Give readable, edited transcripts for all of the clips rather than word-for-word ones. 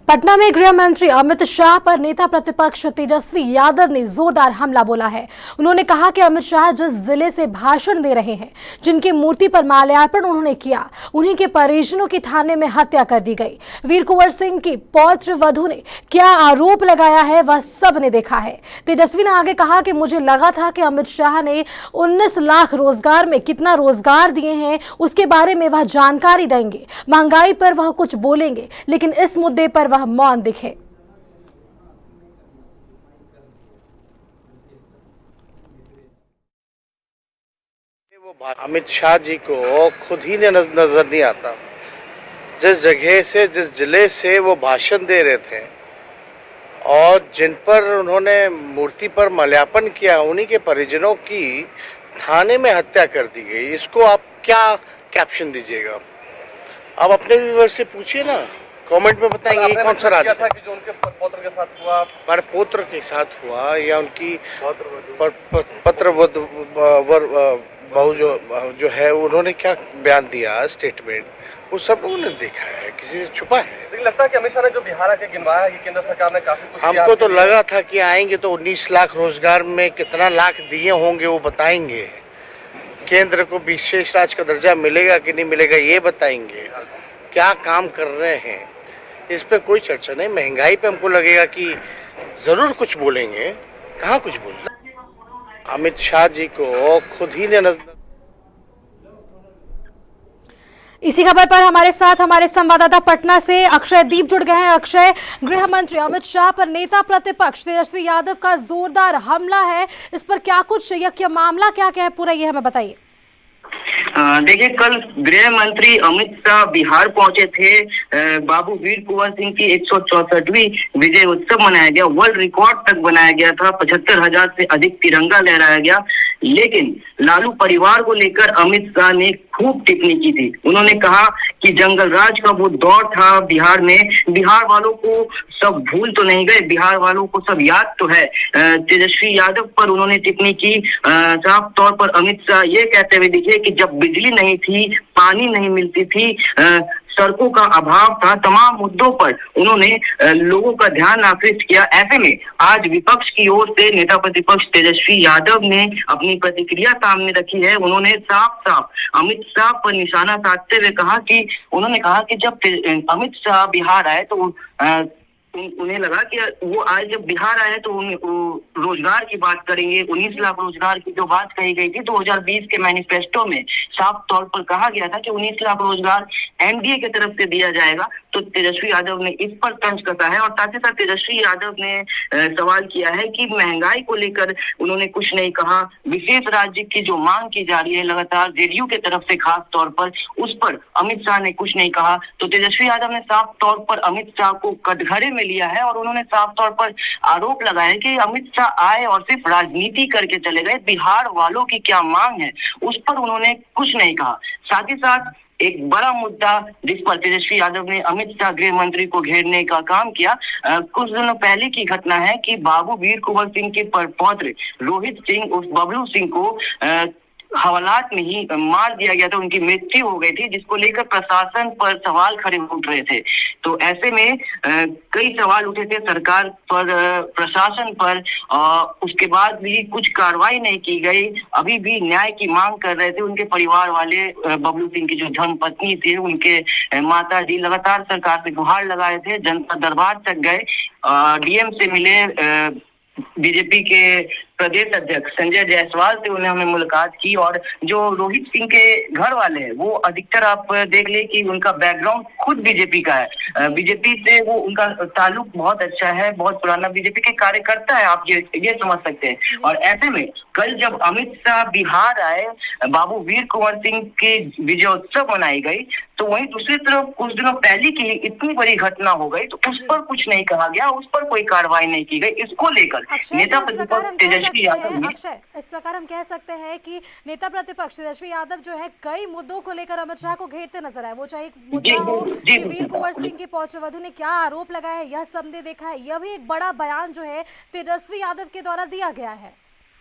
पटना में गृह मंत्री अमित शाह पर नेता प्रतिपक्ष तेजस्वी यादव ने जोरदार हमला बोला है। उन्होंने कहा कि अमित शाह जिस जिले से भाषण दे रहे हैं, जिनकी मूर्ति पर माल्यार्पण उन्होंने किया, उन्हीं के परिजनों की थाने में हत्या कर दी गई। वीर कुंवर सिंह की पौत्र वधू ने क्या आरोप लगाया है वह सब ने देखा है। तेजस्वी ने आगे कहा कि मुझे लगा था कि अमित शाह ने 19 लाख रोजगार में कितना रोजगार दिए हैं उसके बारे में वह जानकारी देंगे, महंगाई पर वह कुछ बोलेंगे, लेकिन इस मुद्दे पर वह मौन दिखे। वो अमित शाह जी को खुद ही नजर नहीं आता। जिस जगह से, जिस जिले से वो भाषण दे रहे थे और जिन पर उन्होंने मूर्ति पर माल्यार्पण किया, उन्हीं के परिजनों की थाने में हत्या कर दी गई। इसको आप क्या कैप्शन दीजिएगा? आप अपने व्यूअर से पूछिए ना, कमेंट में बताएंगे ये कौन सा राज्य था कि जो उनके पौत्र के साथ हुआ, पर पौत्र के साथ हुआ या उनकी पत्र बहू जो है, उन्होंने क्या बयान दिया, स्टेटमेंट, वो सब लोगों ने देखा है, किसी से छुपा है? लेकिन लगता है कि अमित शाह ने जो बिहार आके गिनवाया कि केंद्र सरकार ने काफी कुछ किया। हमको तो लगा था कि आएंगे तो 19 लाख रोजगार में कितना लाख दिए होंगे वो बताएंगे, केंद्र को विशेष राज्य का दर्जा मिलेगा कि नहीं मिलेगा ये बताएंगे, क्या काम कर रहे हैं इस पे कोई चर्चा नहीं। महंगाई पे हमको लगेगा कि जरूर कुछ बोलेंगे, कहाँ कुछ बोलेंगे। अमित शाह जी को खुद ही ने इसी खबर पर हमारे साथ हमारे संवाददाता पटना से अक्षय दीप जुड़ गए हैं। अक्षय, गृह मंत्री अमित शाह पर नेता प्रतिपक्ष तेजस्वी यादव का जोरदार हमला है, इस पर क्या कुछ यह मामला क्या है पूरा, ये हमें बताइए। देखिए, कल गृह मंत्री अमित शाह बिहार पहुंचे थे। बाबू वीर कुंवर सिंह की 164वीं विजय उत्सव मनाया गया, वर्ल्ड रिकॉर्ड तक बनाया गया था, 75,000 से अधिक तिरंगा लहराया गया। लेकिन लालू परिवार को लेकर अमित शाह ने खूब टिप्पणी की थी। उन्होंने कहा कि जंगल राज का वो दौर था बिहार में, बिहार वालों को सब भूल तो नहीं गए, बिहार वालों को सब याद तो है। तेजस्वी यादव पर उन्होंने टिप्पणी की। साफ तौर पर अमित शाह ये कहते हुए दिखे कि जब बिजली नहीं थी, पानी नहीं मिलती थी, सड़कों का अभाव था, तमाम मुद्दों पर उन्होंने लोगों का ध्यान आकृष्ट किया। ऐसे में आज विपक्ष की ओर से नेता प्रतिपक्ष तेजस्वी यादव ने अपनी प्रतिक्रिया सामने रखी है। उन्होंने साफ साफ अमित शाह पर निशाना साधते हुए कहा कि उन्होंने कहा कि जब अमित शाह बिहार आए तो उन्हें लगा कि वो आज जब बिहार आए तो रोजगार की बात करेंगे। 19 लाख रोजगार की जो बात कही गई थी 2020 के मैनिफेस्टो में साफ तौर पर कहा गया था कि 19 लाख रोजगार एनडीए की तरफ से दिया जाएगा। तो तेजस्वी यादव ने इस पर तंज कसा है और साथ ही साथ तेजस्वी यादव ने सवाल किया है कि महंगाई को लेकर उन्होंने कुछ नहीं कहा। विशेष राज्य की जो मांग की जा रही है लगातार जेडीयू की तरफ से, खास तौर पर उस पर अमित शाह ने कुछ नहीं कहा। तो तेजस्वी यादव ने साफ तौर पर अमित शाह को कटघरे में लिया है और उन्होंने साफ तौर पर आरोप लगाया है कि अमित शाह आए और सिर्फ राजनीति करके चले गए, बिहार वालों की क्या मांग है उस पर उन्होंने कुछ नहीं कहा। साथ ही साथ एक बड़ा मुद्दा जिस पर तेजस्वी यादव ने अमित शाह गृह मंत्री को घेरने का काम किया, कुछ दिनों पहले की घटना है कि बाबू वीर कुंवर सिंह के पौत्र रोहित सिंह उस बबलू सिंह को हवालात में ही मार दिया गया था, उनकी मृत्यु हो गई थी, जिसको लेकर प्रशासन पर सवाल खड़े उठ रहे थे। तो ऐसे में कई सवाल उठे थे सरकार पर, प्रशासन पर, उसके बाद भी कुछ कार्रवाई नहीं की गई। अभी भी न्याय की मांग कर रहे थे उनके परिवार वाले। बबलू सिंह की जो धर्मपत्नी थी, उनके माता जी लगातार सरकार से गुहार लगाए थे, जनता दरबार तक गए, डीएम से मिले, बीजेपी के प्रदेश अध्यक्ष संजय जायसवाल से उन्होंने मुलाकात की। और जो रोहित सिंह के घर वाले हैं वो अधिकतर आप देख ले कि उनका बैकग्राउंड खुद बीजेपी का है, बीजेपी से वो उनका ताल्लुक बहुत अच्छा है, बहुत पुराना बीजेपी के कार्यकर्ता है, आप ये समझ सकते हैं। और ऐसे में कल जब अमित शाह बिहार आए, बाबू वीर कुंवर सिंह के विजयोत्सव मनाई गई, तो वहीं दूसरी तरफ कुछ दिनों पहले की इतनी बड़ी घटना हो गई तो उस पर कुछ नहीं कहा गया, उस पर कोई कार्रवाई नहीं की गई। इसको लेकर नेता प्रतिपक्ष तेजस्वी यादव, अक्षय, इस प्रकार हम कह सकते हैं कि नेता प्रतिपक्ष तेजस्वी यादव जो है कई मुद्दों को लेकर अमित शाह को घेरते नजर आए। वो चाहे एक मुद्दा हो कि वीर कुंवर सिंह के पौत्र वधू ने क्या आरोप लगाया है, यह सबने देखा है। यह भी एक बड़ा बयान जो है तेजस्वी यादव के द्वारा दिया गया है।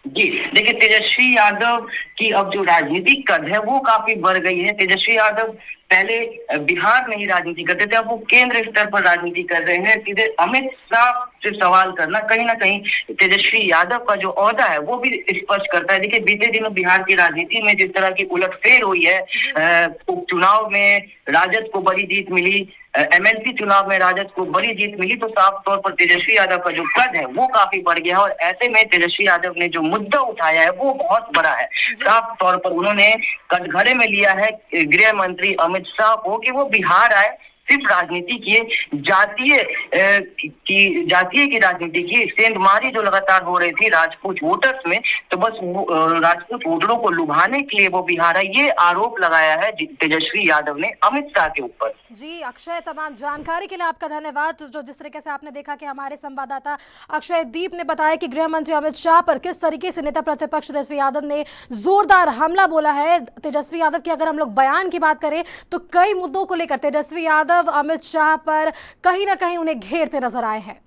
जी देखिए, तेजस्वी यादव की अब जो राजनीतिक कद है वो काफी बढ़ गई है। तेजस्वी यादव पहले बिहार में ही राजनीति करते थे, अब वो केंद्र स्तर पर राजनीति कर रहे हैं। सीधे अमित शाह से सवाल करना कहीं ना कहीं तेजस्वी यादव का जो ओहदा है वो भी स्पष्ट करता है। देखिए, बीते दिनों बिहार की राजनीति में जिस तरह की उलटफेर हुई है, उपचुनाव में राजद को बड़ी जीत मिली, एमएलसी चुनाव में राजद को बड़ी जीत मिली, तो साफ तौर पर तेजस्वी यादव का जो कद है वो काफी बढ़ गया है। और ऐसे में तेजस्वी यादव ने जो मुद्दा उठाया है वो बहुत बड़ा है। साफ तौर पर उन्होंने कटघरे में लिया है गृह मंत्री अमित शाह को कि वो बिहार आए, सिर्फ राजनीति किए, जातीय की राजनीति की, सेंधमारी जो लगातार हो रही थी राजपूत वोटर्स में, तो बस राजपूत वोटरों को लुभाने के लिए वो बिहार है, ये आरोप लगाया है तेजस्वी यादव ने अमित शाह के ऊपर। जी अक्षय, तमाम जानकारी के लिए आपका धन्यवाद। तो जो जिस तरीके से आपने देखा कि हमारे संवाददाता अक्षय दीप ने बताया कि गृह मंत्री अमित शाह पर किस तरीके से नेता प्रतिपक्ष तेजस्वी यादव ने जोरदार हमला बोला है। तेजस्वी यादव की अगर हम लोग बयान की बात करें तो कई मुद्दों को लेकर तेजस्वी यादव अमित शाह पर कहीं ना कहीं उन्हें घेरते नजर आए हैं।